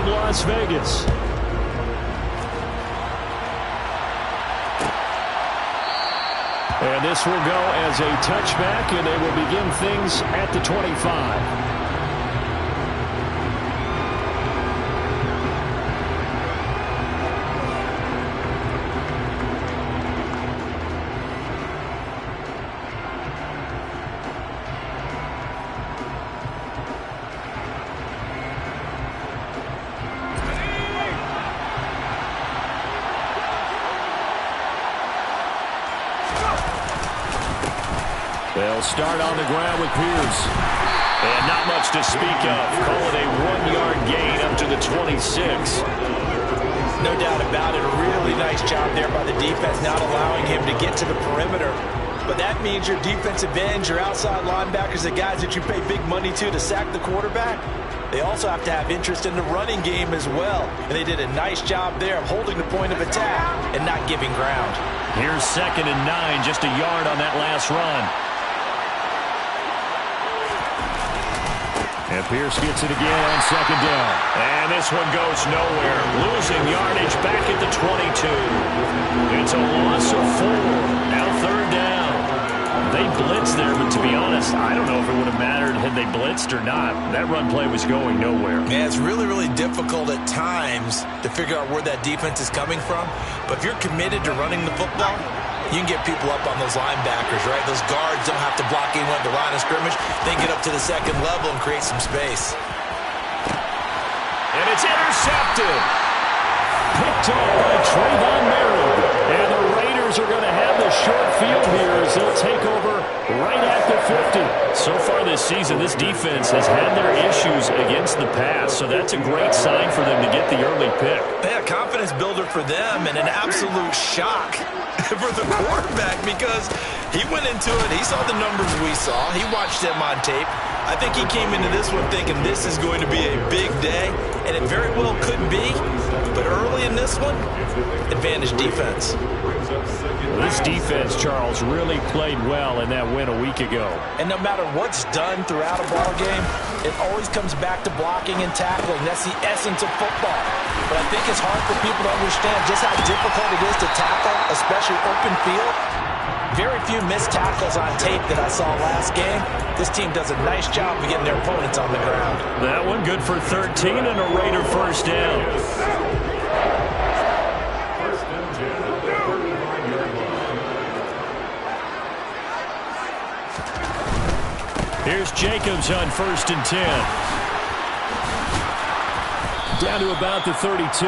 from Las Vegas. And this will go as a touchback, and they will begin things at the 25. They'll start on the ground with Pierce. And not much to speak of. Call it a 1-yard gain up to the 26. No doubt about it. A really nice job there by the defense, not allowing him to get to the perimeter. But that means your defensive ends, your outside linebackers, the guys that you pay big money to sack the quarterback, they also have to have interest in the running game as well. And they did a nice job there of holding the point of attack and not giving ground. Here's 2nd and 9, just a yard on that last run. And Pierce gets it again on 2nd down. And this one goes nowhere. Losing yardage back at the 22. It's a loss of 4. Now 3rd down. They blitzed there, but to be honest, I don't know if it would have mattered had they blitzed or not. That run play was going nowhere. Yeah, it's really, really difficult at times to figure out where that defense is coming from. But if you're committed to running the football, you can get people up on those linebackers, right? Those guards don't have to block anyone at the line of scrimmage. They get up to the 2nd level and create some space. And it's intercepted. Picked off by Trayvon Merritt. And the Raiders are going to have the short field here as they'll take over right at the 50. So far this season, this defense has had their issues against the pass, so that's a great sign for them to get the early pick. Yeah, confidence builder for them and an absolute shock for the quarterback because he went into it. He saw the numbers we saw. He watched them on tape. I think he came into this one thinking this is going to be a big day, and it very well could be. But early in this one, advantage defense. Well, this defense, Charles, really played well in that win a week ago. And no matter what's done throughout a ball game, it always comes back to blocking and tackling. That's the essence of football. But I think it's hard for people to understand just how difficult it is to tackle, especially open field. Very few missed tackles on tape that I saw last game. This team does a nice job of getting their opponents on the ground. That one good for 13 and a Raider first down. Here's Jacobs on 1st and 10. Down to about the 32.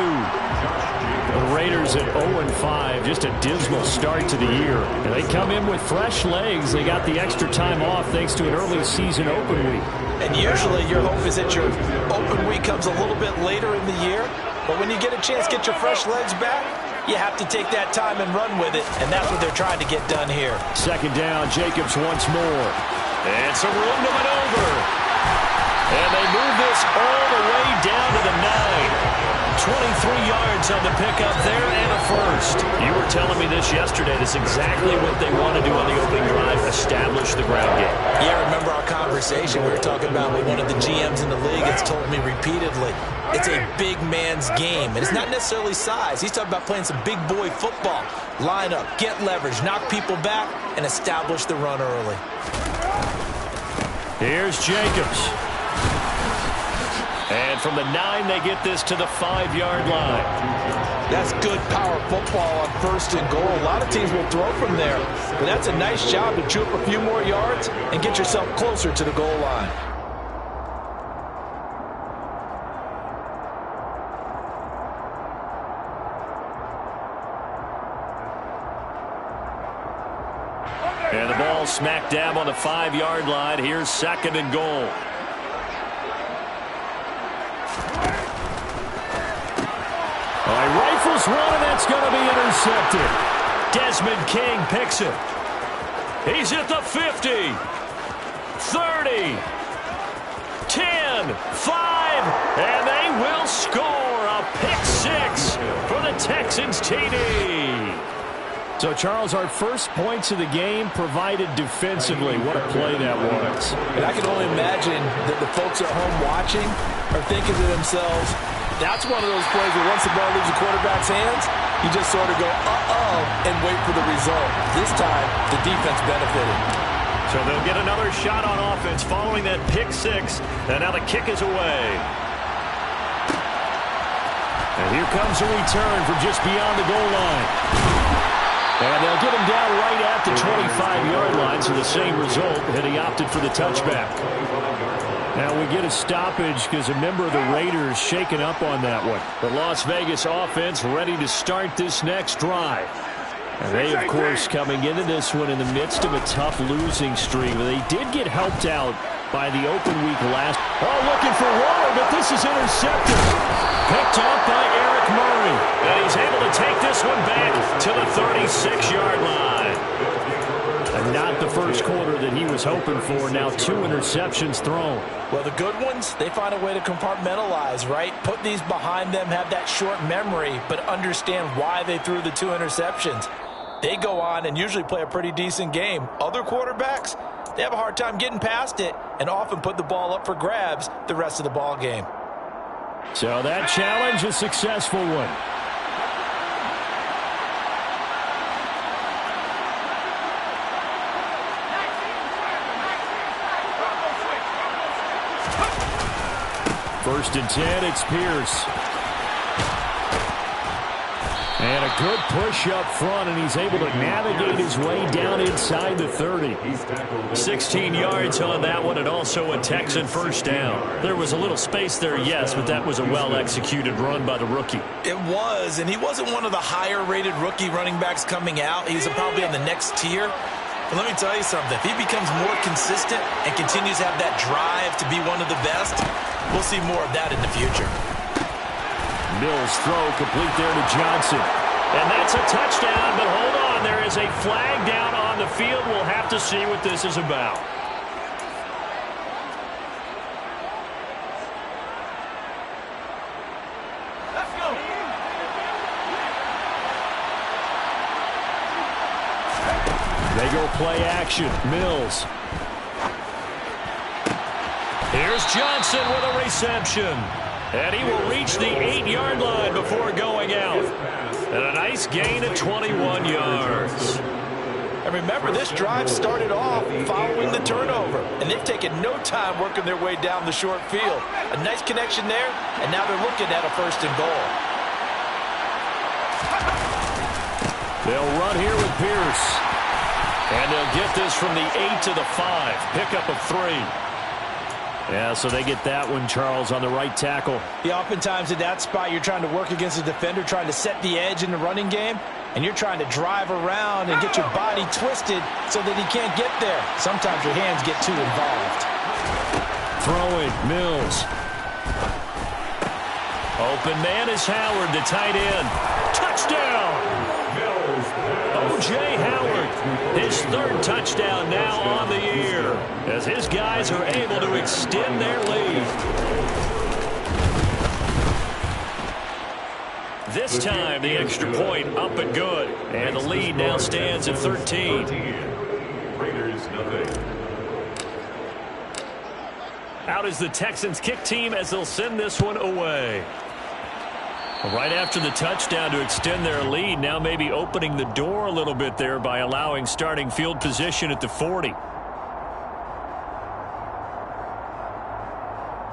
The Raiders at 0-5, just a dismal start to the year. And they come in with fresh legs. They got the extra time off thanks to an early season open week. And usually your hope is that your open week comes a little bit later in the year. But when you get a chance to get your fresh legs back, you have to take that time and run with it. And that's what they're trying to get done here. 2nd down, Jacobs once more. And some room to maneuver. And they move this all the way down to the 9. 23 yards on the pickup there and a first. You were telling me this yesterday. That's exactly what they want to do on the opening drive, establish the ground game. Yeah, remember our conversation we were talking about with one of the GMs in the league that's told me repeatedly, it's a big man's game. And it's not necessarily size. He's talking about playing some big boy football. Line up, get leverage, knock people back, and establish the run early. Here's Jacobs. And from the 9, they get this to the 5-yard line. That's good power football on 1st and goal. A lot of teams will throw from there. But that's a nice job to chew up a few more yards and get yourself closer to the goal line. And the ball smack dab on the 5-yard line. Here's 2nd and goal. Rifles one, and that's going to be intercepted. Desmond King picks it. He's at the 50, 30, 10, 5, and they will score a pick 6 for the Texans TD. So, Charles, our first points of the game provided defensively. What a play that was. And I can only imagine that the folks at home watching are thinking to themselves, That's one of those plays where once the ball leaves the quarterback's hands, you just sort of go, uh-oh, and wait for the result. This time, the defense benefited. So they'll get another shot on offense following that pick six. And now the kick is away. And here comes a return from just beyond the goal line. And they'll get him down right at the 25-yard line, so the same result, and he opted for the touchback. Now we get a stoppage because a member of the Raiders shaken up on that one. The Las Vegas offense ready to start this next drive. And they, of course, coming into this one in the midst of a tough losing streak. They did get helped out by the open week last. Oh, looking for Waller, but this is intercepted. Picked off by Eric Murray. And he's able to take this one back to the 36-yard line. And not the first quarter that he was hoping for. Now 2 interceptions thrown. Well, the good ones, they find a way to compartmentalize, right? Put these behind them, have that short memory, but understand why they threw the 2 interceptions. They go on and usually play a pretty decent game. Other quarterbacks, they have a hard time getting past it and often put the ball up for grabs the rest of the ball game. So that challenge, a successful one. First and 10, it's Pierce. And a good push up front, and he's able to navigate his way down inside the 30. 16 yards on that one, and also a Texan first down. There was a little space there, yes, but that was a well-executed run by the rookie. It was, and he wasn't one of the higher-rated rookie running backs coming out. He's probably on the next tier. But let me tell you something. If he becomes more consistent and continues to have that drive to be one of the best, we'll see more of that in the future. Mills throw complete there to Johnson. And that's a touchdown, but hold on. There is a flag down on the field. We'll have to see what this is about. Let's go. They go play action. Mills. Here's Johnson with a reception. And he will reach the 8-yard line before going out. And a nice gain of 21 yards. And remember, this drive started off following the turnover. And they've taken no time working their way down the short field. A nice connection there, and now they're looking at a 1st and goal. They'll run here with Pierce. And they'll get this from the 8 to the 5. Pickup of 3. Yeah, so they get that one, Charles, on the right tackle. Yeah, oftentimes in that spot, you're trying to work against a defender, trying to set the edge in the running game, and you're trying to drive around and get your body twisted so that he can't get there. Sometimes your hands get too involved. Throwing, Mills. Open man is Howard, the tight end. Touchdown! O.J. Howard, his 3rd touchdown now on the year, as his guys are able to extend their lead. This time, the extra point up and good, and the lead now stands at 13. Raiders, nothing. Out is the Texans kick team as they'll send this one away. Right after the touchdown to extend their lead, now maybe opening the door a little bit there by allowing starting field position at the 40.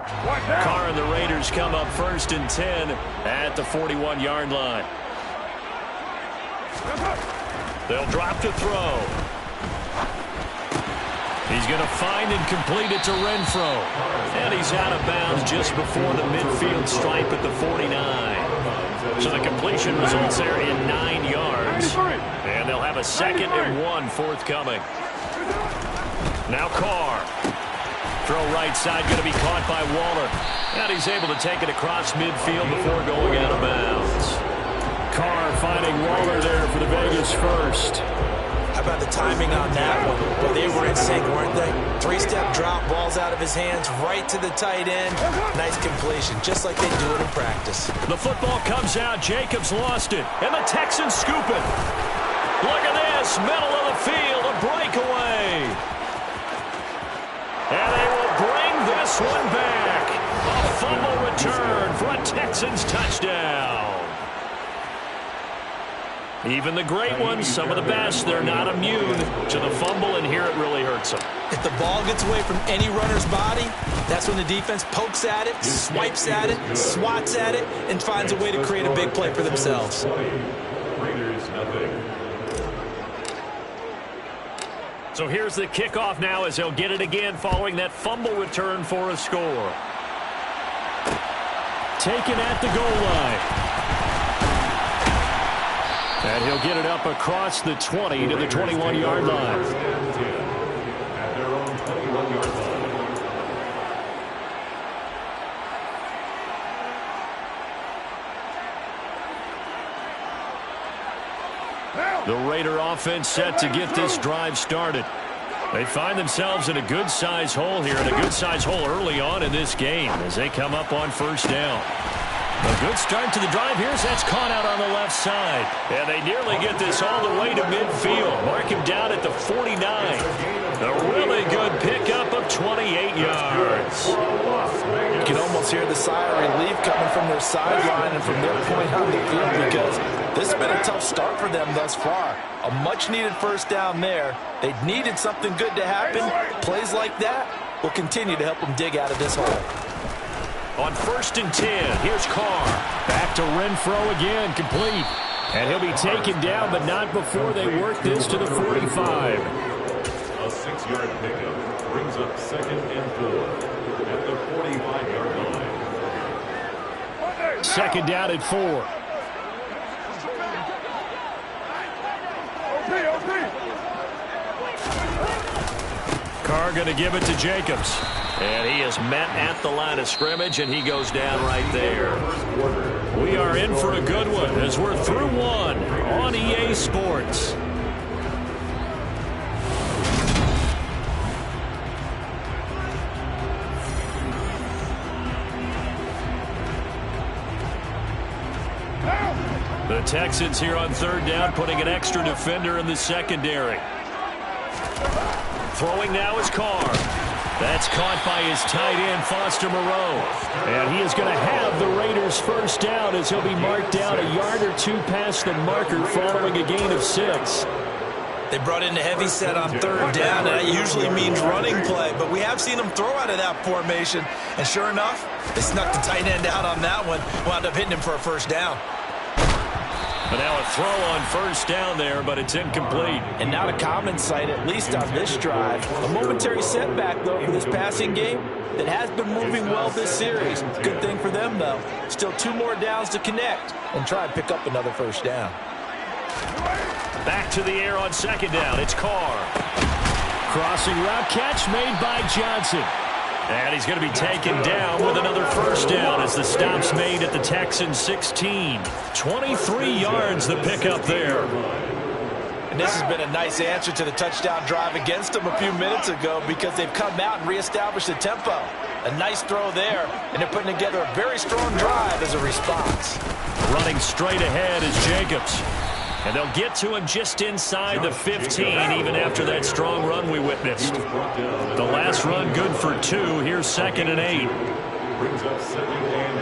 Carr and the Raiders come up 1st and 10 at the 41-yard line. They'll drop to throw. He's going to find and complete it to Renfro. And he's out of bounds just before the midfield stripe at the 49. So the completion results there in 9 yards. And they'll have a 2nd and 1 forthcoming. Now Carr. Throw right side, going to be caught by Waller. And he's able to take it across midfield before going out of bounds. Carr finding Waller there for the Vegas first. How about the timing on that one? Well, they were in sync, weren't they? 3-step drop, balls out of his hands, right to the tight end. Nice completion, just like they do it in practice. The football comes out. Jacobs lost it, and the Texans scoop it. Look at this, middle of the field, a breakaway. And they will bring this one back. A fumble return for a Texans touchdown. Even the great ones, some of the best, they're not immune to the fumble, and here it really hurts them. If the ball gets away from any runner's body, that's when the defense pokes at it, swipes at it, swats at it, and finds a way to create a big play for themselves. Raiders nothing. So here's the kickoff now as he'll get it again following that fumble return for a score. Taken at the goal line. And he'll get it up across the 20 to the 21-yard line. At their own 21-yard line. The Raider offense set to get this drive started. They find themselves in a good-size hole here, and a good-size hole early on in this game as they come up on first down. A good start to the drive here as that's caught out on the left side. And they nearly get this all the way to midfield. Mark him down at the 49. A really good pickup of 28 yards. You can almost hear the sigh of relief coming from their sideline and from their point on the field because this has been a tough start for them thus far. A much-needed first down there. They needed something good to happen. Plays like that will continue to help them dig out of this hole. On 1st and 10, here's Carr. Back to Renfro again, complete. And he'll be taken down, but not before they work this to the 45. A 6-yard pickup brings up 2nd and 4 at the 45-yard line. Second down at 4. Carr going to give it to Jacobs. And he is met at the line of scrimmage, and he goes down right there. We are in for a good one as we're through one on EA Sports. The Texans here on 3rd down, putting an extra defender in the secondary. Throwing now is Carr. That's caught by his tight end, Foster Moreau. And he is going to have the Raiders first down as he'll be marked down a yard or two past the marker following a gain of 6. They brought in a heavy set on 3rd down, and that usually means running play. But we have seen them throw out of that formation. And sure enough, they snuck the tight end out on that one. Wound up hitting him for a first down. But now a throw on first down there, but it's incomplete. And not a common sight, at least on this drive. A momentary setback, though, for this passing game that has been moving well this series. Good thing for them, though. Still 2 more downs to connect and try and pick up another first down. Back to the air on 2nd down. It's Carr. Crossing route catch made by Johnson. And he's going to be taken down with another first down as the stop's made at the Texans 16. 23 yards the pickup there. And this has been a nice answer to the touchdown drive against them a few minutes ago because they've come out and reestablished the tempo. A nice throw there, and they're putting together a very strong drive as a response. Running straight ahead is Jacobs. And they'll get to him just inside the 15, even after that strong run we witnessed. The last run good for 2. Here's 2nd and 8. Brings up 2nd and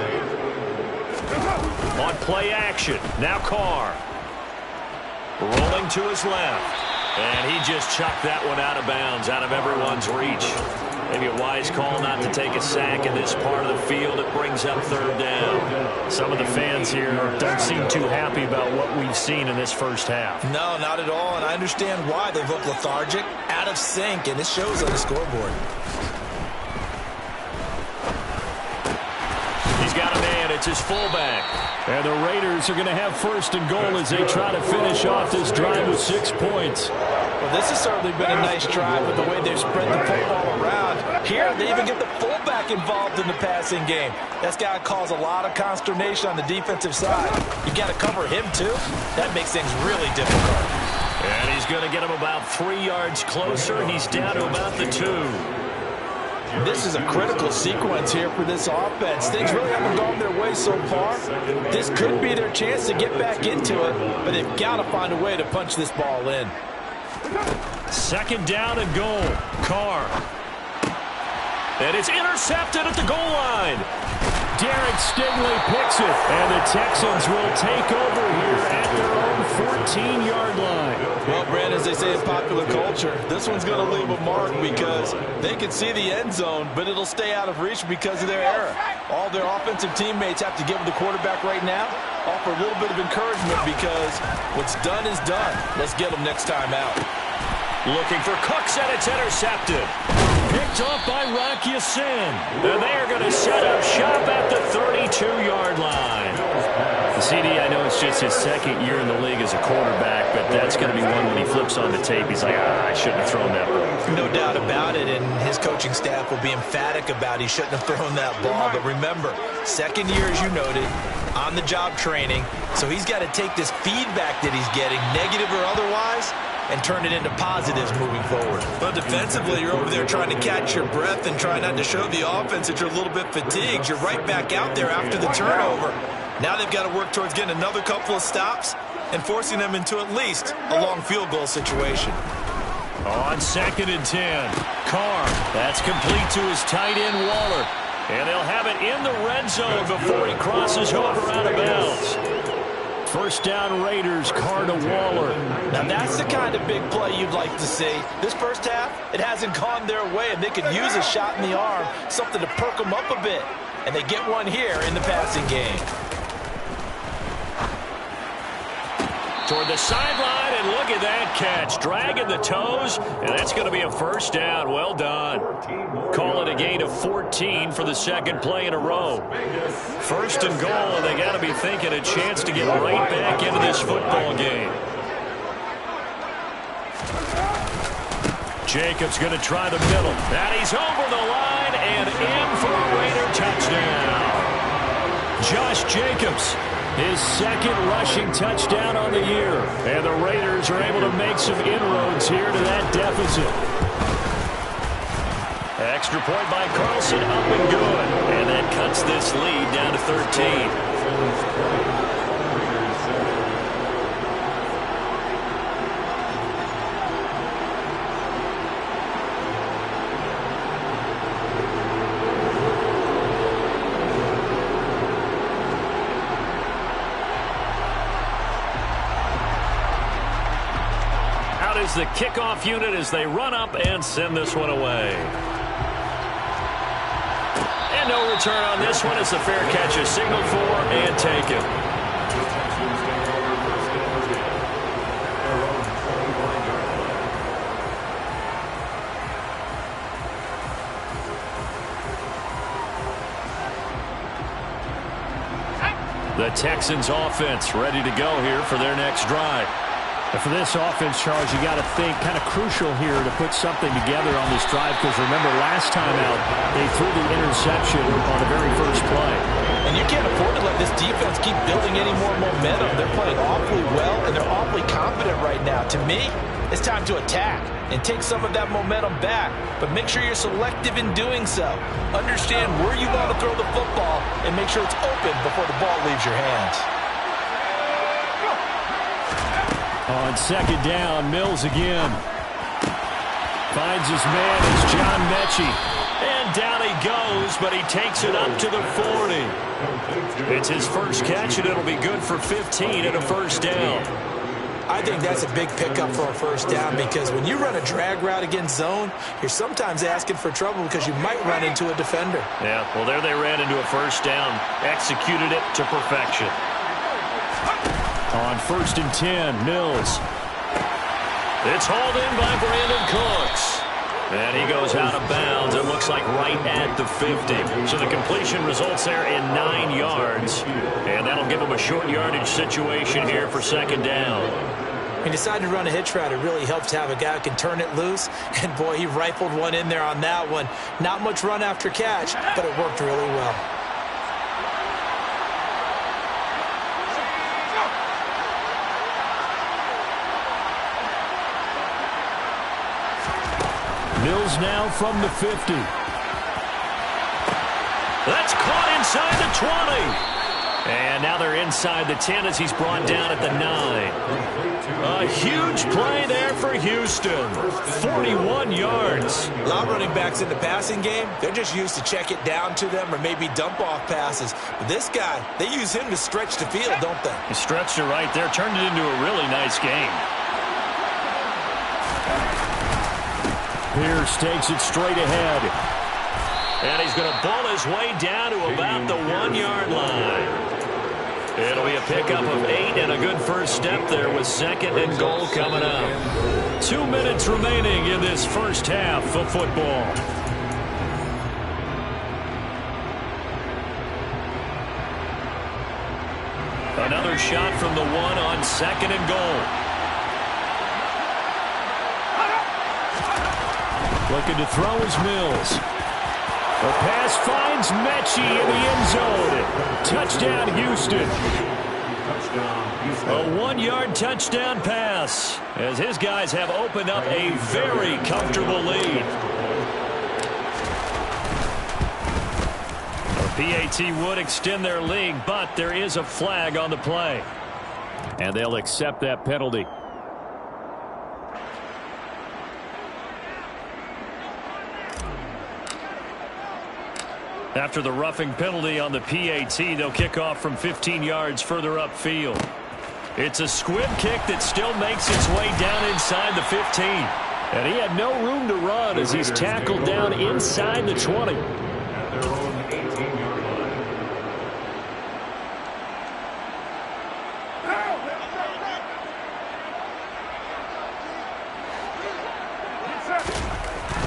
8. On play action, now Carr. Rolling to his left. And he just chucked that one out of bounds, out of everyone's reach. Maybe a wise call not to take a sack in this part of the field. It brings up 3rd down. Some of the fans here don't seem too happy about what we've seen in this first half. No, not at all, and I understand why. They look lethargic, out of sync, and it shows on the scoreboard. He's got a man. It's his fullback. And the Raiders are going to have 1st and goal as they try to finish off this drive with 6 points. Well, this has certainly been a nice drive with the way they've spread the football around. Here, they even get the fullback involved in the passing game. That's got to cause a lot of consternation on the defensive side. You got to cover him, too. That makes things really difficult. And he's going to get him about 3 yards closer. He's down to about the 2. This is a critical sequence here for this offense. Things really haven't gone their way so far. This could be their chance to get back into it, but they've got to find a way to punch this ball in. 2nd down and goal. Carr. And it's intercepted at the goal line. Derek Stingley picks it, and the Texans will take over here at their own 14-yard line. Well, Brandon, as they say in popular culture, this one's going to leave a mark because they can see the end zone, but it'll stay out of reach because of their error. All their offensive teammates have to give the quarterback right now, offer a little bit of encouragement because what's done is done. Let's get them next time out. Looking for Cooks, and it's intercepted. Picked off by Rocky Sin. And they are going to set up shop at the 32-yard line. The CD, I know it's just his second year in the league as a quarterback, but that's going to be one when he flips on the tape. He's like, I shouldn't have thrown that ball. No doubt about it, and his coaching staff will be emphatic about he shouldn't have thrown that ball. But remember, second year, as you noted, on-the-job training, so he's got to take this feedback that he's getting, negative or otherwise, and turn it into positives moving forward. But defensively, you're over there trying to catch your breath and try not to show the offense that you're a little bit fatigued. You're right back out there after the turnover. Now they've got to work towards getting another couple of stops and forcing them into at least a long field goal situation. On 2nd and 10, Carr. That's complete to his tight end, Waller. And they'll have it in the red zone before he crosses over out of bounds. First down Raiders, Carr to Waller. Now that's the kind of big play you'd like to see. This first half, it hasn't gone their way, and they could use a shot in the arm, something to perk them up a bit. And they get one here in the passing game. Toward the sideline, and look at that catch. Dragging the toes, and that's going to be a first down. Well done. Call it a gain of 14 for the second play in a row. First and goal, and they got to be thinking a chance to get right back into this football game. Jacobs going to try the middle. And he's over the line and in for a Raider touchdown. Josh Jacobs, his second rushing touchdown on the year. And the Raiders are able to make some inroads here to that deficit. Extra point by Carlson, up and good. And that cuts this lead down to 13. Is the kickoff unit as they run up and send this one away. And no return on this one. It's a fair catch, a signal for and taken. The Texans offense ready to go here for their next drive. For this offense, Charles, you got to think kind of crucial here to put something together on this drive because remember last time out they threw the interception on the very first play. And you can't afford to let this defense keep building any more momentum. They're playing awfully well and they're awfully confident right now. To me, it's time to attack and take some of that momentum back, but make sure you're selective in doing so. Understand where you want to throw the football and make sure it's open before the ball leaves your hands. On second down, Mills again. Finds his man, it's John Mechie. And down he goes, but he takes it up to the 40. It's his first catch, and it'll be good for 15 and a first down. I think that's a big pickup for a first down because when you run a drag route against zone, you're sometimes asking for trouble because you might run into a defender. Yeah, well, there they ran into a first down. Executed it to perfection. On 1st and 10, Mills. It's hauled in by Brandon Cooks. And he goes out of bounds. It looks like right at the 50. So the completion results there in 9 yards. And that'll give him a short yardage situation here for second down. He decided to run a hitch route. It really helps to have a guy who can turn it loose. And, boy, he rifled one in there on that one. Not much run after catch, but it worked really well. Mills now from the 50. That's caught inside the 20. And now they're inside the 10 as he's brought down at the 9. A huge play there for for Houston. 41 yards. A lot of running backs in the passing game, they're just used to check it down to them or maybe dump off passes. But this guy, they use him to stretch the field, don't they? He stretched it right there, turned it into a really nice game. Pierce takes it straight ahead. And he's going to ball his way down to about the 1-yard line. It'll be a pickup of 8 and a good first step there with 2nd and goal coming up. 2 minutes remaining in this first half of football. Another shot from the 1 on 2nd and goal. Looking to throw is Mills. The pass finds Mechie in the end zone. Touchdown, Houston. A 1-yard touchdown pass as his guys have opened up a very comfortable lead. The PAT would extend their lead, but there is a flag on the play. And they'll accept that penalty. After the roughing penalty on the PAT, they'll kick off from 15 yards further upfield. It's a squib kick that still makes its way down inside the 15. And he had no room to run as he's tackled down inside the 20. At their own 18-yard line.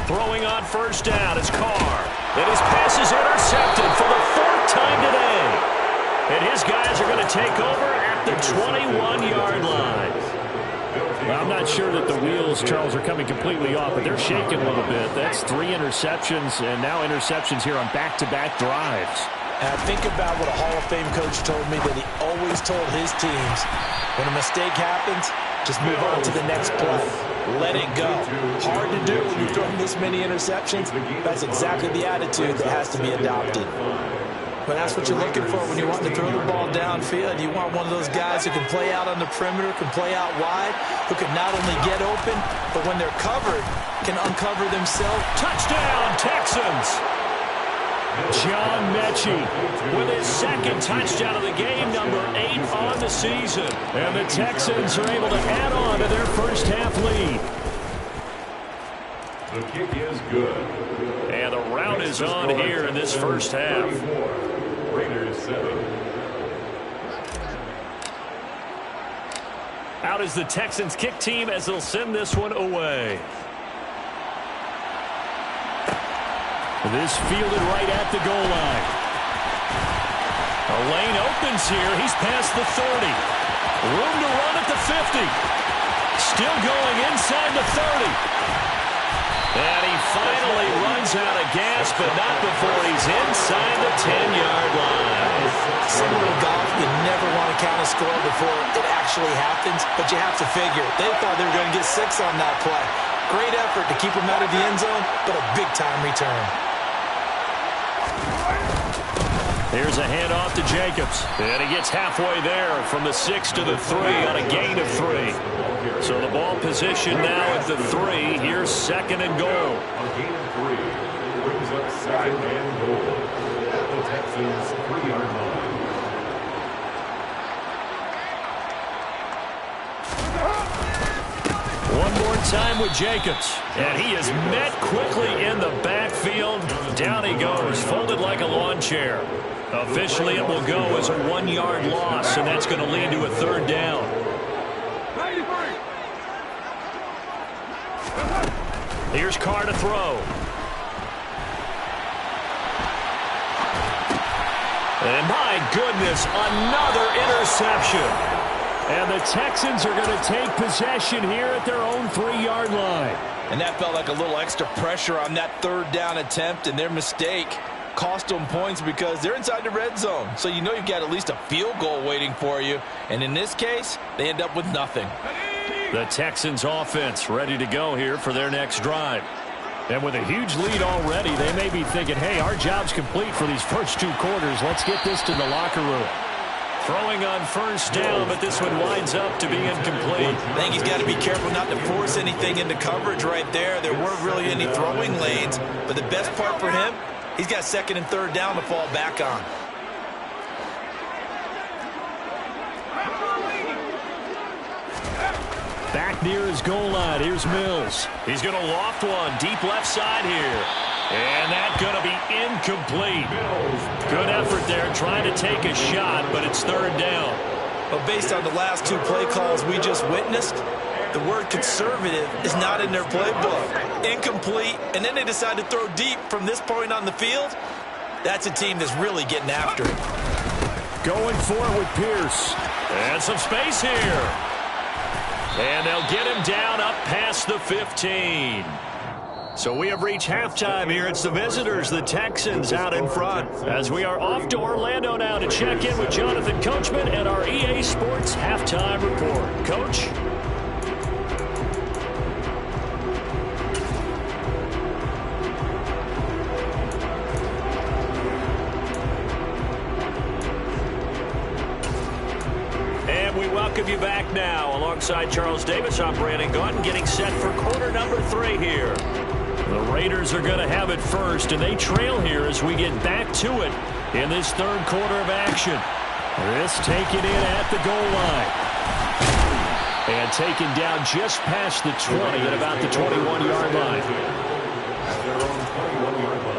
Throwing on first down is Carr. And his pass is intercepted for the 4th time today. And his guys are going to take over at the 21-yard line. Well, I'm not sure that the wheels, Charles, are coming completely off, but they're shaking a little bit. That's 3 interceptions, and now interceptions here on back-to-back drives. And I think about what a Hall of Fame coach told me that he always told his teams, when a mistake happens, just move on to the next play. Let it go. Hard to do when you're throwing this many interceptions. That's exactly the attitude that has to be adopted. But that's what you're looking for when you want to throw the ball downfield. You want one of those guys who can play out on the perimeter, can play out wide, who can not only get open, but when they're covered, can uncover themselves. Touchdown, Texans! John Mechie with his 2nd touchdown of the game, number 8 on the season. And the Texans are able to add on to their first half lead. The kick is good. And the rout is on here in this first half. Raiders 7. Out is the Texans kick team as they'll send this one away. This fielded right at the goal line. A lane opens here. He's past the 30. Room to run at the 50. Still going inside the 30. And he finally runs out of gas, but not before he's inside the 10-yard line. Similar to golf, you never want to count a score before it actually happens, but you have to figure. They thought they were going to get 6 on that play. Great effort to keep him out of the end zone, but a big-time return. Here's a handoff to Jacobs. And he gets halfway there from the 6 to the 3 on a gain of 3. So the ball position now at the 3. Here's 2nd and goal. A gain of 3 brings up 2nd and goal at the Texans 3-yard line. One more time with Jacobs. And he is met quickly in the backfield. Down he goes, folded like a lawn chair. Officially, it will go as a 1-yard loss, and that's going to lead to a 3rd down. Here's Carr to throw. And my goodness, another interception. And the Texans are going to take possession here at their own 3-yard line. And that felt like a little extra pressure on that 3rd down attempt, and their mistake cost them points because they're inside the red zone. So you know you've got at least a field goal waiting for you. And in this case, they end up with nothing. The Texans offense ready to go here for their next drive. And with a huge lead already, they may be thinking, hey, our job's complete for these first 2 quarters. Let's get this to the locker room. Throwing on first down, but this one winds up to be incomplete. I think he's got to be careful not to force anything into coverage right there. There weren't really any throwing lanes, but the best part for him, he's got second and third down to fall back on. Back near his goal line. Here's Mills. He's going to loft one deep left side here. And that's going to be incomplete. Good effort there trying to take a shot, but it's third down. But based on the last two play calls we just witnessed, the word conservative is not in their playbook. Incomplete, and then they decide to throw deep from this point on the field. That's a team that's really getting after it. Going for it with Pierce. And some space here. And they'll get him down up past the 15. So we have reached halftime here. It's the visitors, the Texans, out in front. As we are off to Orlando now to check in with Jonathan Coachman and our EA Sports Halftime Report. Coach? We welcome you back now. Alongside Charles Davis, I'm Brandon Gaunton, getting set for quarter number 3 here. The Raiders are going to have it first, and they trail here as we get back to it in this third quarter of action. This taken in at the goal line. And taken down just past the 20 at about the 21-yard line. At their own 21-yard line.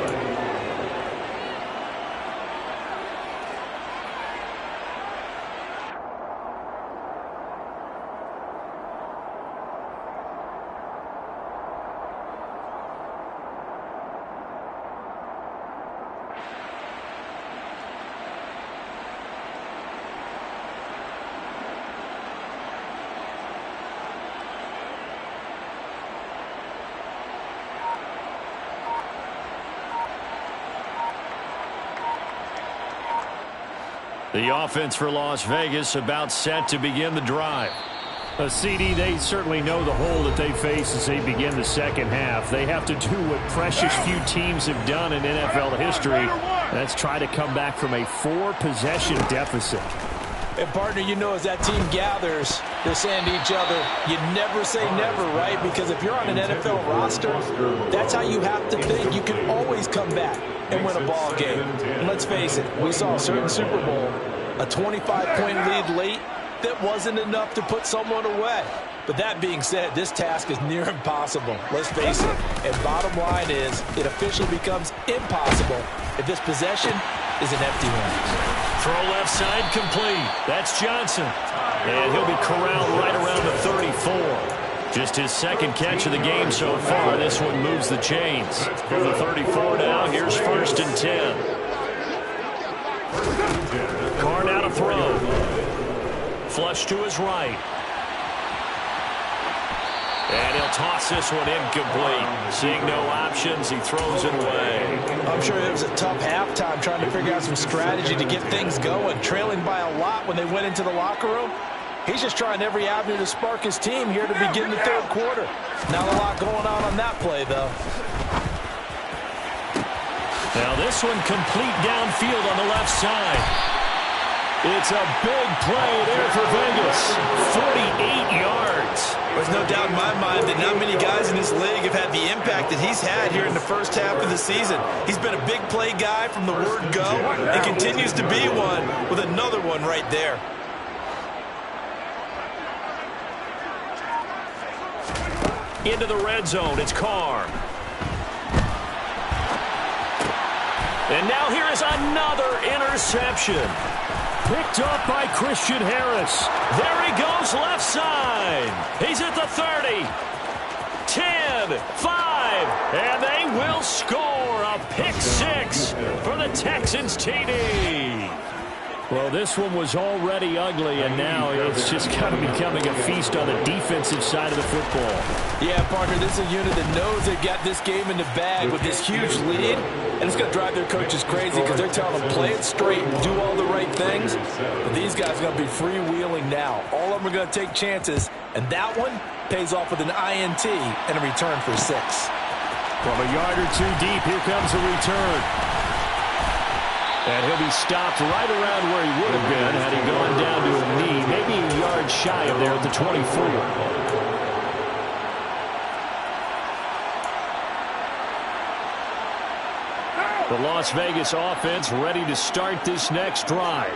The offense for Las Vegas about set to begin the drive. CD, they certainly know the hole that they face as they begin the second half. They have to do what precious few teams have done in NFL history. That's try to come back from a 4-possession deficit. And, partner, you know, as that team gathers, they're saying to each other, you never say never, right? Because if you're on an NFL roster, that's how you have to think. You can always come back and win a ball game. And let's face it, we saw a certain Super Bowl, a 25-point lead late that wasn't enough to put someone away. But that being said, this task is near impossible. Let's face it. And bottom line is, it officially becomes impossible if this possession is an empty one. Throw left side complete. That's Johnson. And he'll be corralled right around the 34. Just his second catch of the game so far. This one moves the chains. From the 34 now, here's first and 10. Carr now to throw. Flush to his right. And he'll toss this one incomplete. Seeing no options, he throws it away. I'm sure it was a tough halftime trying to figure out some strategy to get things going. Trailing by a lot when they went into the locker room. He's just trying every avenue to spark his team here to begin the third quarter. Not a lot going on that play, though. Now this one complete downfield on the left side. It's a big play there for Vegas. 48 yards. There's no doubt in my mind that not many guys in this league have had the impact that he's had here in the first half of the season. He's been a big play guy from the word go and continues to be one with another one right there. Into the red zone, it's Carr. And now here is another interception. Picked up by Christian Harris. There he goes left side. He's at the 30. 10, 5, and they will score a pick 6 for the Texans TD. Well, this one was already ugly, and now it's just kind of becoming a feast on the defensive side of the football. Yeah, partner, this is a unit that knows they've got this game in the bag with this huge lead, and it's going to drive their coaches crazy because they're telling them play it straight and do all the right things. But these guys are going to be freewheeling now. All of them are going to take chances, and that one pays off with an INT and a return for 6. From a yard or two deep, here comes a return. And he'll be stopped right around where he would have been had he gone down to a knee, maybe a yard shy of there at the 24. The Las Vegas offense ready to start this next drive.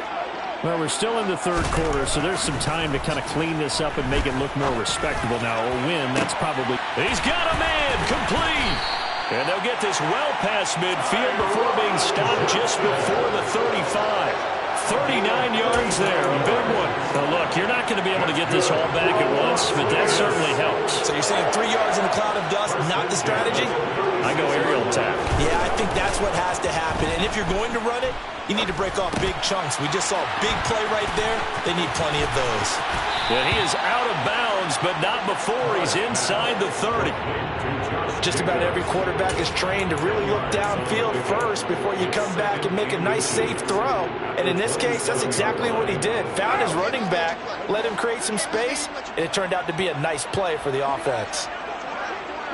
Well, we're still in the third quarter, so there's some time to kind of clean this up and make it look more respectable now. A win, that's probably... He's got a man, complete. And they'll get this well past midfield before being stopped just before the 35. 39 yards there, a big one. Now look, you're not going to be able to get this all back at once, but that certainly helps. So you're saying 3 yards in a cloud of dust, not the strategy? I go aerial attack. Yeah, I think that's what has to happen. And if you're going to run it, you need to break off big chunks. We just saw a big play right there. They need plenty of those. And he is out of bounds, but not before he's inside the 30. Just about every quarterback is trained to really look downfield first before you come back and make a nice, safe throw. And in this case, that's exactly what he did. Found his running back, let him create some space, and it turned out to be a nice play for the offense.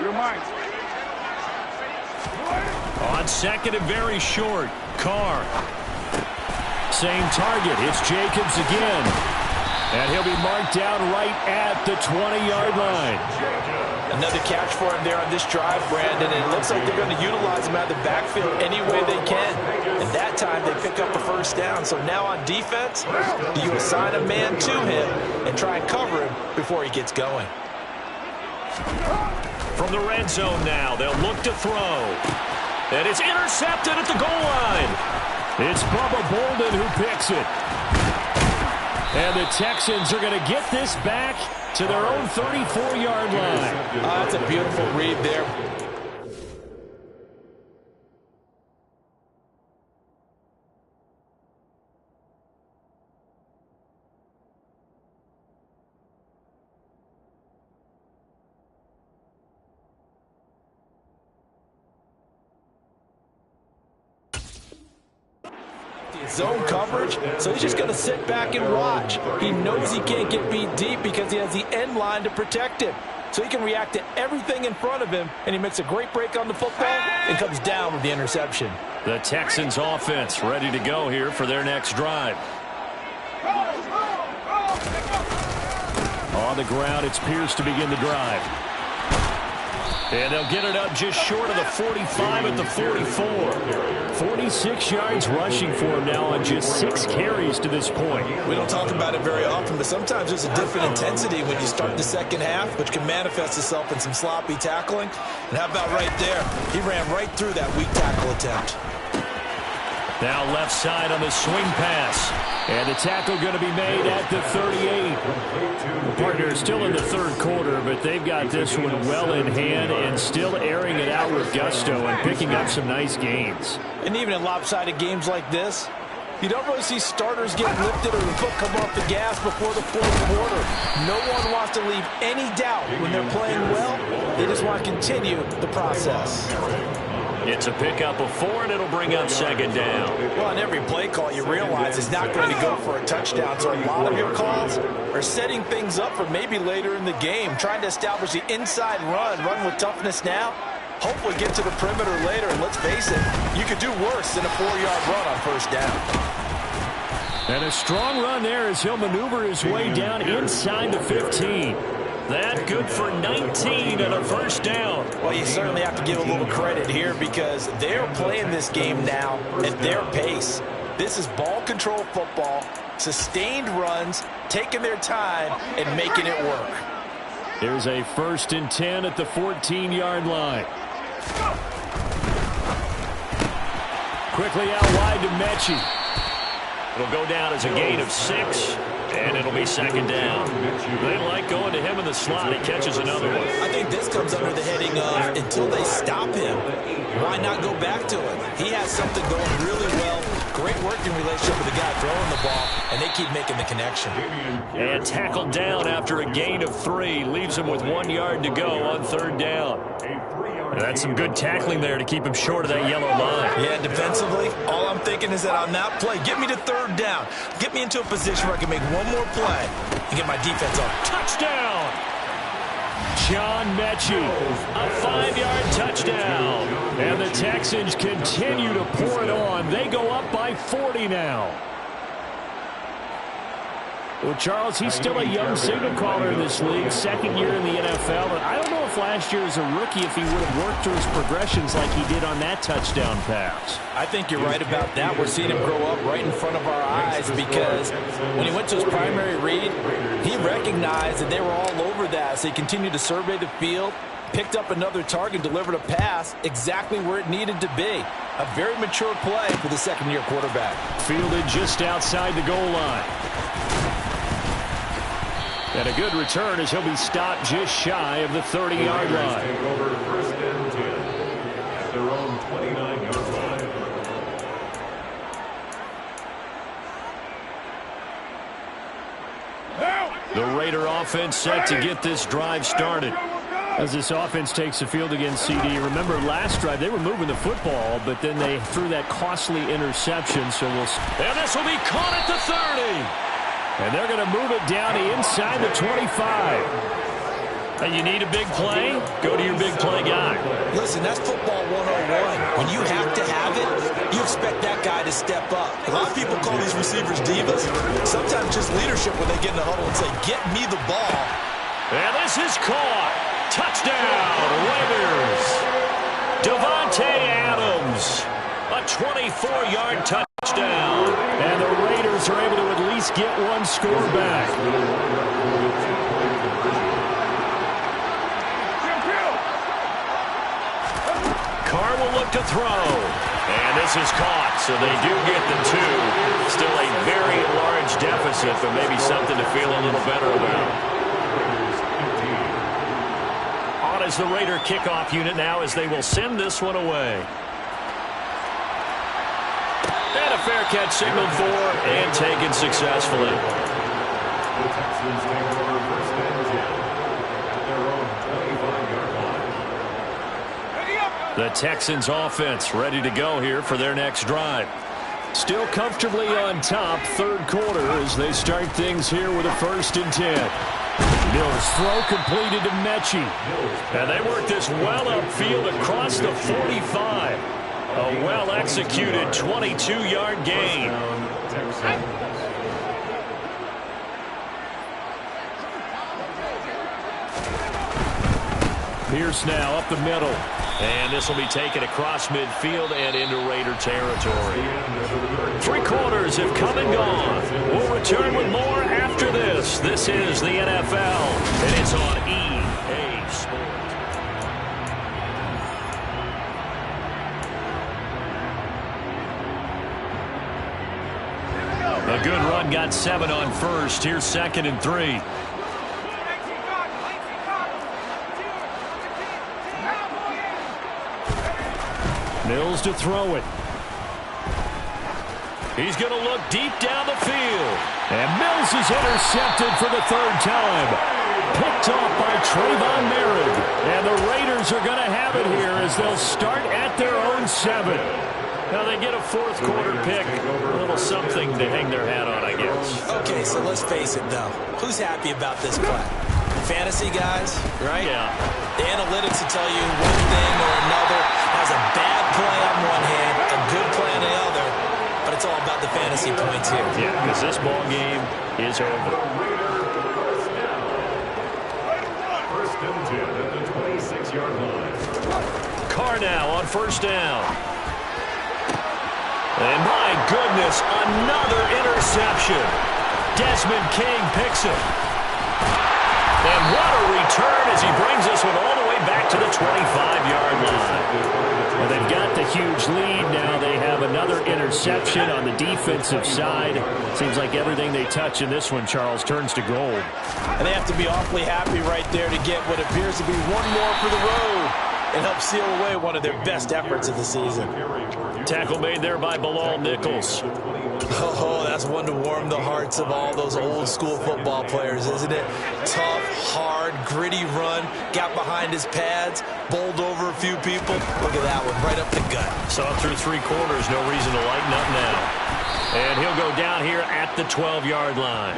Your mind. On second and very short, Carr. Same target. It's Jacobs again. And he'll be marked down right at the 20-yard line. Another catch for him there on this drive, Brandon, and it looks like they're going to utilize him out of the backfield any way they can. And that time they pick up the first down. So now on defense, do you assign a man to him and try and cover him before he gets going? From the red zone now, they'll look to throw. And it's intercepted at the goal line. It's Bubba Bolden who picks it. And the Texans are going to get this back to their own 34-yard line. That's a beautiful read there. Zone coverage, so he's just going to sit back and watch. He knows he can't get beat deep because he has the end line to protect him. So he can react to everything in front of him, and he makes a great break on the football and comes down with the interception. The Texans offense ready to go here for their next drive. On the ground, it's Pierce to begin the drive. And they'll get it up just short of the 45 at the 44. 46 yards rushing for him now on just 6 carries to this point. We don't talk about it very often, but sometimes there's a different intensity when you start the second half, which can manifest itself in some sloppy tackling. And how about right there? He ran right through that weak tackle attempt. Now left side on the swing pass. And the tackle going to be made at the 38. The partners still in the third quarter, but they've got this one well in hand and still airing it out with gusto and picking up some nice gains. And even in lopsided games like this, you don't really see starters get lifted or the foot come off the gas before the fourth quarter. No one wants to leave any doubt when they're playing well. They just want to continue the process. It's a pickup of 4, and it'll bring up second down. Well, on every play call, you realize it's not going to go for a touchdown. So a lot of your calls are setting things up for maybe later in the game, trying to establish the inside run with toughness now. Hopefully get to the perimeter later, and let's face it, you could do worse than a 4-yard run on first down. And a strong run there as he'll maneuver his way down inside the 15. That good for 19 and a first down. Well, you certainly have to give a little credit here because they're playing this game now at their pace. This is ball control football, sustained runs, taking their time and making it work. Here's a 1st and 10 at the 14-yard line. Quickly out wide to Mechie. It'll go down as a gain of 6, and it'll be second down. They like going to him in the slot. He catches another one. I think this comes under the heading of until they stop him, why not go back to him? He has something going really well. Great working relationship with the guy throwing the ball, and they keep making the connection. And tackled down after a gain of 3. Leaves him with 1 yard to go on third down. That's some good tackling there to keep him short of that yellow line. Yeah, defensively, all I'm thinking is that on that play, get me to third down. Get me into a position where I can make one more play and get my defense up. Touchdown! John Mechie, a 5-yard touchdown. And the Texans continue to pour it on. They go up by 40 now. Well, Charles, he's still a young signal caller in this league, second year in the NFL. And I don't know if last year as a rookie, if he would have worked through his progressions like he did on that touchdown pass. I think you're right about that. We're seeing him grow up right in front of our eyes because when he went to his primary read, he recognized that they were all over that. So he continued to survey the field, picked up another target, delivered a pass exactly where it needed to be. A very mature play for the second-year quarterback. Fielded just outside the goal line. And a good return as he'll be stopped just shy of the 30-yard line. Take over first and 10 at their own 29-yard line. The Raider offense set to get this drive started. As this offense takes the field against CD, remember last drive they were moving the football, but then they threw that costly interception. So we'll. And this will be caught at the 30. And they're going to move it down to inside the 25. And you need a big play? Go to your big play guy. Listen, that's football 101. When you have to have it, you expect that guy to step up. A lot of people call these receivers divas. Sometimes just leadership when they get in the huddle and say, get me the ball. And this is caught. Touchdown, Raiders. Davante Adams. A 24-yard touchdown. And the Raiders are able to at least get one score back. Carr will look to throw. And this is caught, so they do get the 2. Still a very large deficit, but maybe something to feel a little better about. On is the Raider kickoff unit now as they will send this one away. And a fair catch signaled for and taken successfully. The Texans take over first and 10 at their own 25-yard line. The Texans offense ready to go here for their next drive. Still comfortably on top, third quarter as they start things here with a 1st and 10. Mills throw completed to Mechie. And they work this well upfield across the 45. A well-executed 22-yard gain. Pierce now up the middle. And this will be taken across midfield and into Raider territory. 3 quarters have come and gone. We'll return with more after this. This is the NFL, and it's on EA Sports. A good run got 7 on first. Here's 2nd and 3. Mills to throw it. He's going to look deep down the field. And Mills is intercepted for the 3rd time. Picked off by Trayvon Merritt. And the Raiders are going to have it here as they'll start at their own 7. Now they get a 4th quarter pick. A little something to hang their hat on, I guess. Okay, so let's face it, though. Who's happy about this play? Fantasy guys, right? Yeah. The analytics will tell you one thing or another. Has a bad play on one hand, a good play on the other, but it's all about the fantasy points here. Yeah, because this ball game is over. First and 10 at the 26-yard line. Carr now on 1st down. And my goodness, another interception. Desmond King picks it. And what a return as he brings this one all the way back to the 25-yard line. Well, they've got the huge lead now. They have another interception on the defensive side. Seems like everything they touch in this one, Charles, turns to gold. And they have to be awfully happy right there to get what appears to be one more for the road and help seal away one of their best efforts of the season. Tackle made there by Bilal Nichols. Oh, that's one to warm the hearts of all those old-school football players, isn't it? Tough, hard, gritty run, got behind his pads, bowled over a few people. Look at that one, right up the gut. Saw through 3 quarters, no reason to lighten up now. And he'll go down here at the 12-yard line.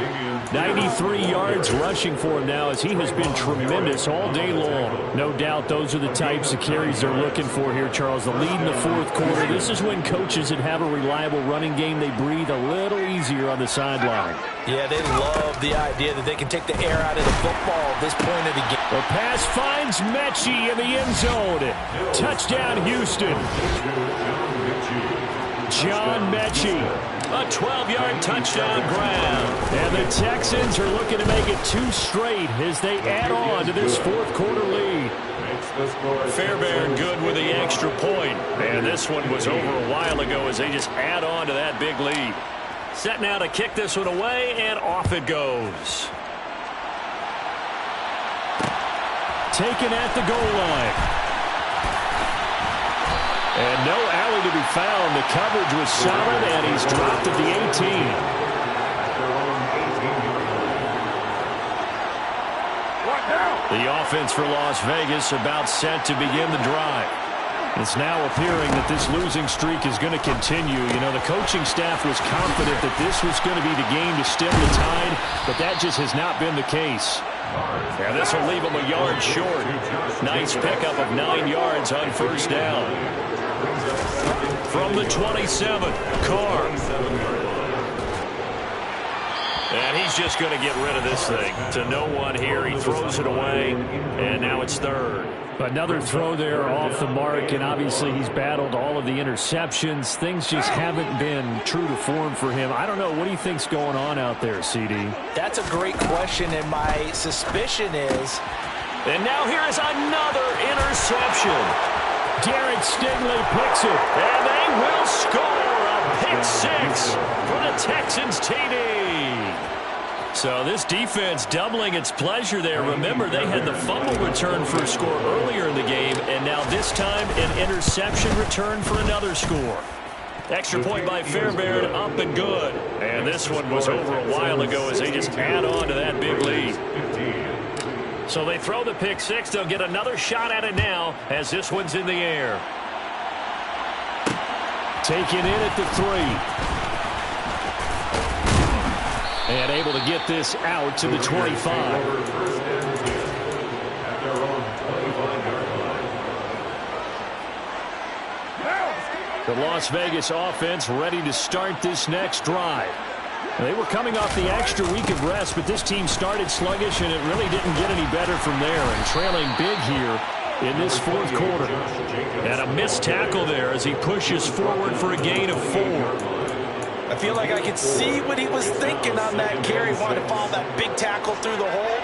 93 yards rushing for him now as he has been tremendous all day long. No doubt those are the types of carries they're looking for here, Charles. The lead in the fourth quarter. This is when coaches that have a reliable running game, they breathe a little easier on the sideline. Yeah, they love the idea that they can take the air out of the football at this point of the game. The pass finds Mechie in the end zone. Touchdown, Houston. John Mechie. A 12-yard touchdown grab. And the Texans are looking to make it 2 straight as they add on to this fourth quarter lead. Fairbairn good with the extra point. And this one was over a while ago as they just add on to that big lead. Set now to kick this one away, and off it goes. Taken at the goal line. And no alley to be found. The coverage was solid, and he's dropped at the 18. The offense for Las Vegas about set to begin the drive. It's now appearing that this losing streak is going to continue. You know, the coaching staff was confident that this was going to be the game to stem the tide, but that just has not been the case. And this will leave him a yard short. Nice pickup of 9 yards on first down. From the 27, Carr. And he's just going to get rid of this thing. To no one here. He throws it away, and now it's third. Another throw there off the mark, and obviously he's battled all of the interceptions. Things just haven't been true to form for him. I don't know. What do you think's going on out there, CD? That's a great question, and my suspicion is... And now here is another interception. Derek Stingley picks it. And they will score a pick six for the Texans TD. So this defense doubling its pleasure there. Remember, they had the fumble return for a score earlier in the game, and now this time an interception return for another score. Extra point by Fairbairn, up and good. And this one was over a while ago as they just add on to that big lead. So they throw the pick six. They'll get another shot at it now as this one's in the air. Taken in at the 3. And able to get this out to the 25. The Las Vegas offense ready to start this next drive. They were coming off the extra week of rest, but this team started sluggish, and it really didn't get any better from there. And trailing big here in this fourth quarter. And a missed tackle there as he pushes forward for a gain of 4. I feel like I could see what he was thinking on that carry. Wanted to follow that big tackle through the hole.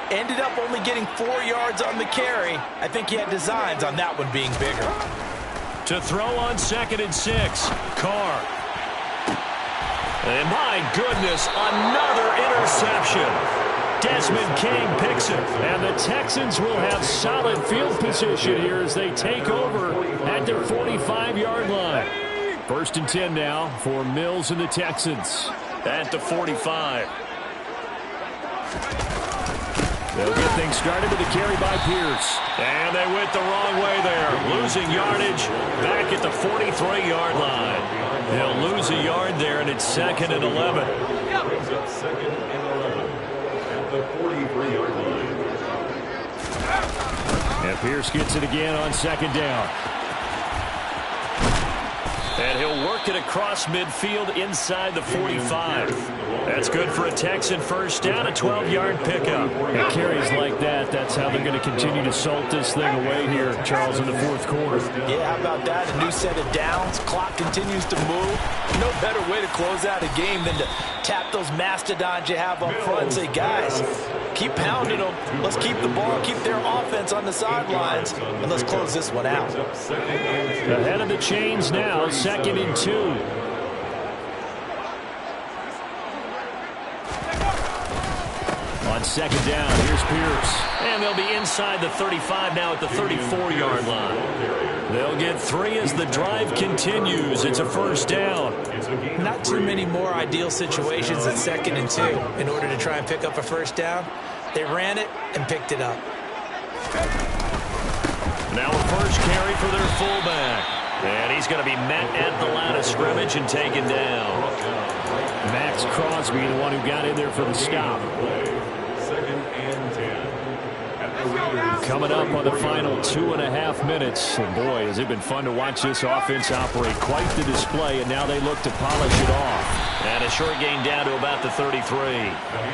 Ended up only getting 4 yards on the carry. I think he had designs on that one being bigger. To throw on 2nd and 6, Carr. And my goodness, another interception. Desmond King picks it. And the Texans will have solid field position here as they take over at their 45-yard line. 1st and 10 now for Mills and the Texans. At the 45. They'll get things started with a carry by Pierce. And they went the wrong way there. Losing yardage back at the 43-yard line. They'll lose a yard there, and it's 2nd and 11. Brings up 2nd and 11 at the 43-yard line. And Pierce gets it again on 2nd down. And he'll work it across midfield inside the 45. That's good for a Texan first down, a 12-yard pickup. And carries like that, that's how they're going to continue to salt this thing away here, Charles, in the fourth quarter. Yeah, how about that? A new set of downs. Clock continues to move. No better way to close out a game than to tap those mastodons you have up front and say, guys, keep pounding them. Let's keep the ball, keep their offense on the sidelines, and let's close this one out. Ahead of the chains now, 2nd and 2. On 2nd down, here's Pierce. And they'll be inside the 35 now at the 34-yard line. They'll get 3 as the drive continues. It's a first down. Not too many more ideal situations at 2nd and 2 in order to try and pick up a first down. They ran it and picked it up. Now a first carry for their fullback. And he's going to be met at the line of scrimmage and taken down. Max Crosby, the one who got in there for the stop. Second and 10. At the Raiders. Coming up on the final 2.5 minutes. And boy, has it been fun to watch this offense operate. Quite the display, and now they look to polish it off. And a short gain down to about the 33.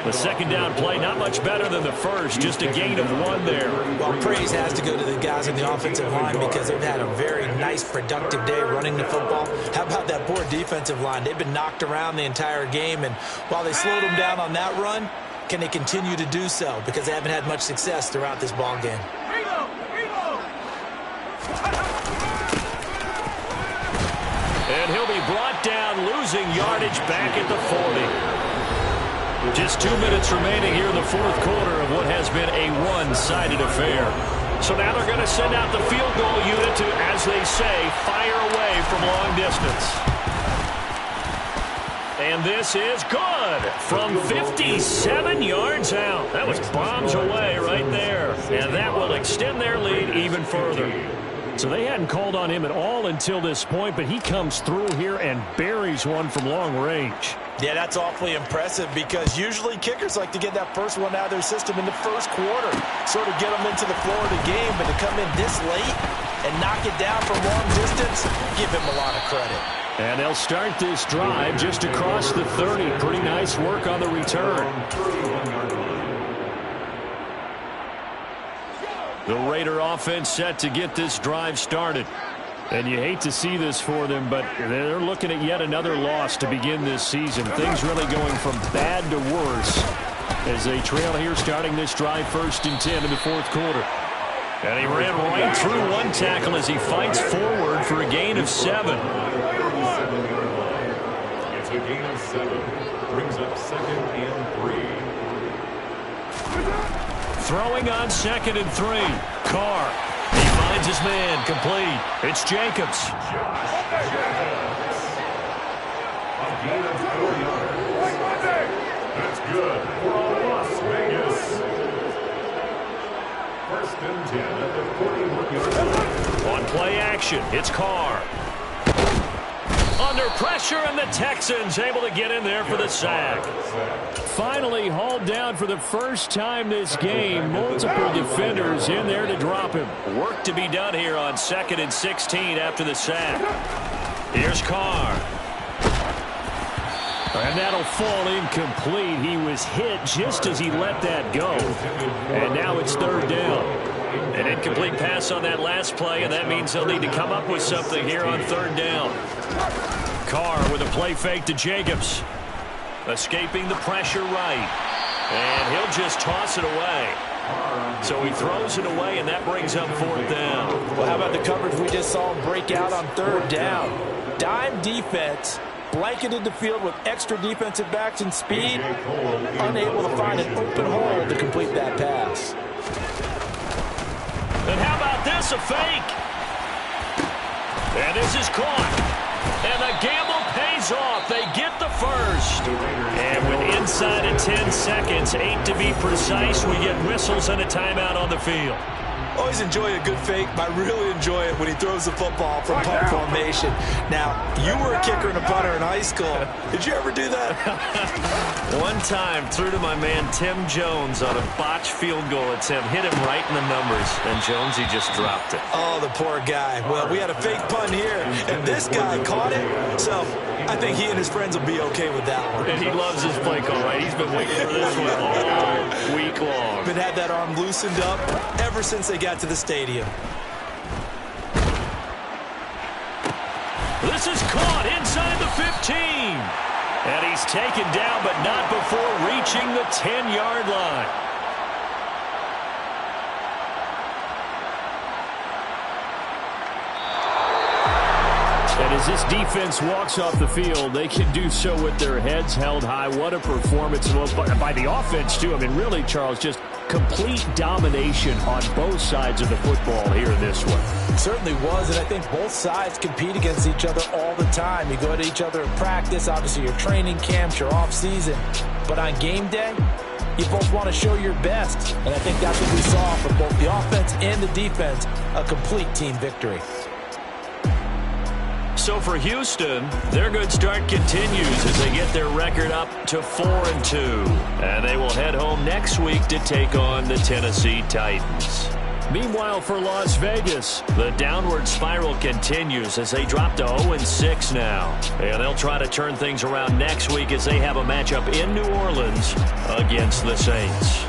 The second down play, not much better than the first. Just a gain of 1 there. Well, praise has to go to the guys on the offensive line because they've had a very nice, productive day running the football. How about that poor defensive line? They've been knocked around the entire game, and while they slowed them down on that run, can they continue to do so? Because they haven't had much success throughout this ball game. And he'll be brought down, losing yardage back at the 40. Just 2 minutes remaining here in the fourth quarter of what has been a one-sided affair. So now they're going to send out the field goal unit to, as they say, fire away from long distance. And this is good from 57 yards out. That was bombs away right there. And that will extend their lead even further. So they hadn't called on him at all until this point, but he comes through here and buries one from long range. Yeah, that's awfully impressive because usually kickers like to get that first one out of their system in the first quarter, sort of get them into the flow of the game, but to come in this late and knock it down from long distance, give him a lot of credit. And they'll start this drive just across the 30. Pretty nice work on the return. The Raider offense set to get this drive started. And you hate to see this for them, but they're looking at yet another loss to begin this season. Things really going from bad to worse as they trail here starting this drive 1st and 10 in the fourth quarter. And he ran right through one tackle as he fights forward for a gain of 7. It's a gain of 7. Brings up 2nd and 3. Throwing on 2nd and 3. Carr. He finds his man. Complete. It's Jacobs. A gain of 4 yards. That's good for Las Vegas. 1st and 10 at the 41-yard line. On play action, it's Carr. Under pressure, and the Texans able to get in there for the sack. Finally hauled down for the first time this game. Multiple defenders in there to drop him. Work to be done here on 2nd and 16 after the sack. Here's Carr. And that'll fall incomplete. He was hit just as he let that go. And now it's 3rd down. An incomplete pass on that last play, and that means they'll need to come up with something here on 3rd down. Carr with a play fake to Jacobs. Escaping the pressure right. And he'll just toss it away. So he throws it away, and that brings up 4th down. Well, how about the coverage we just saw him break out on 3rd down? Dime defense, blanketed the field with extra defensive backs and speed, unable to find an open hole to complete that pass. And how about this, a fake? And this is caught. And the gamble pays off. They get the first. And with inside of 10 seconds, 8 to be precise, we get whistles and a timeout on the field. Always enjoy a good fake, but I really enjoy it when he throws the football from punt formation. Now, you were a kicker and a punter in high school. Did you ever do that? One time, threw to my man Tim Jones on a botched field goal attempt. Hit him right in the numbers, and Jonesy just dropped it. Oh, the poor guy. Well, we had a fake punt here, and this guy caught it, so I think he and his friends will be okay with that one. And he loves his play call, right? He's been waiting for this one all week long. Been had that arm loosened up ever since they got to the stadium. This is caught inside the 15. And he's taken down, but not before reaching the 10-yard line. And as this defense walks off the field, they can do so with their heads held high. What a performance by the offense, too. I mean, really, Charles, just complete domination on both sides of the football here in this one. It certainly was, and I think both sides compete against each other all the time. You go to each other in practice, obviously your training camps, your off-season. But on game day, you both want to show your best. And I think that's what we saw from both the offense and the defense, a complete team victory. So for Houston, their good start continues as they get their record up to 4-2. And they will head home next week to take on the Tennessee Titans. Meanwhile, for Las Vegas, the downward spiral continues as they drop to 0-6 now. And they'll try to turn things around next week as they have a matchup in New Orleans against the Saints.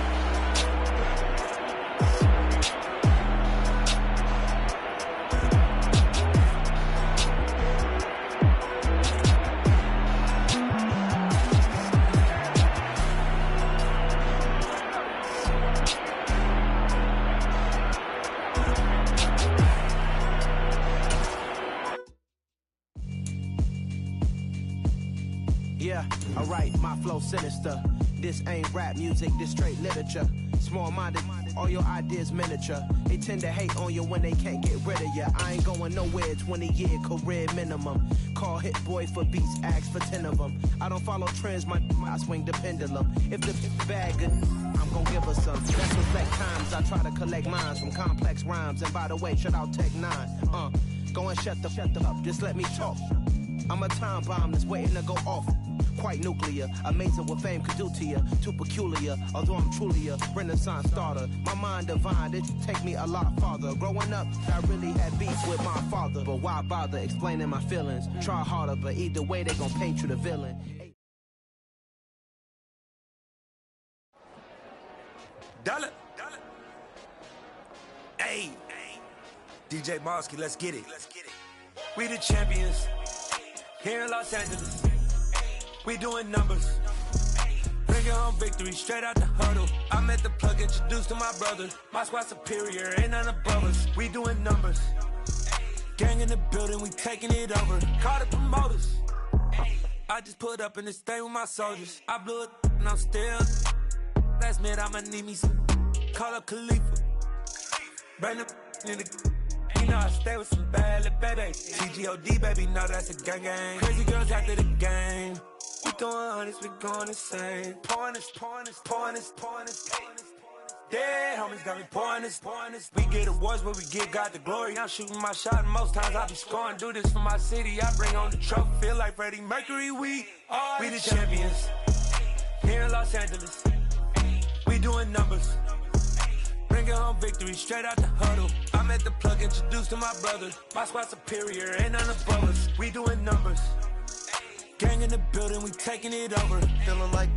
Yeah, alright, my flow sinister. This ain't rap music, this straight literature. Small-minded, all your ideas miniature. They tend to hate on you when they can't get rid of you. I ain't going nowhere, 20-year career minimum. Call Hit Boy for beats, ask for 10 of them. I don't follow trends, I swing the pendulum. If the bag good, I'm gonna give her some. That's reflect times, I try to collect minds from complex rhymes. And by the way, shout out Tech 9. Go and shut the up, just let me talk. I'm a time bomb that's waiting to go off. Quite nuclear, amazing what fame could do to you. Too peculiar, although I'm truly a Renaissance starter. My mind divine, it take me a lot farther. Growing up, I really had beef with my father. But why bother explaining my feelings? Try harder, but either way they gon' paint you the villain. Dollar. Hey, DJ Mosky, let's get it. We the champions here in Los Angeles. We doing numbers. Bringing home victory straight out the huddle. I'm at the plug, introduced to my brother. My squad superior, ain't none above us. We doing numbers. Gang in the building, we taking it over. Call the promoters. I just put up in this thing with my soldiers. I blew it and I'm still. Last minute, I'ma need me some. Call up Khalifa. Bring the in the. You know I stay with some bad little baby. TGOD, baby, know that's a gang gang. Crazy girls after the game. We throwing hundreds, we going insane. Pouring this. Dead homies got me pouring this. We get awards, but we give God the glory. I'm shooting my shot, and most times I be scoring. Do this for my city, I bring on the trophy. Feel like Freddie Mercury, we the champions. Here in Los Angeles, we doing numbers. Bringing home victory straight out the huddle. I'm at the plug, introduced to my brother. My squad superior, ain't none above us. We doing numbers. Gang in the building, we taking it over. Feeling like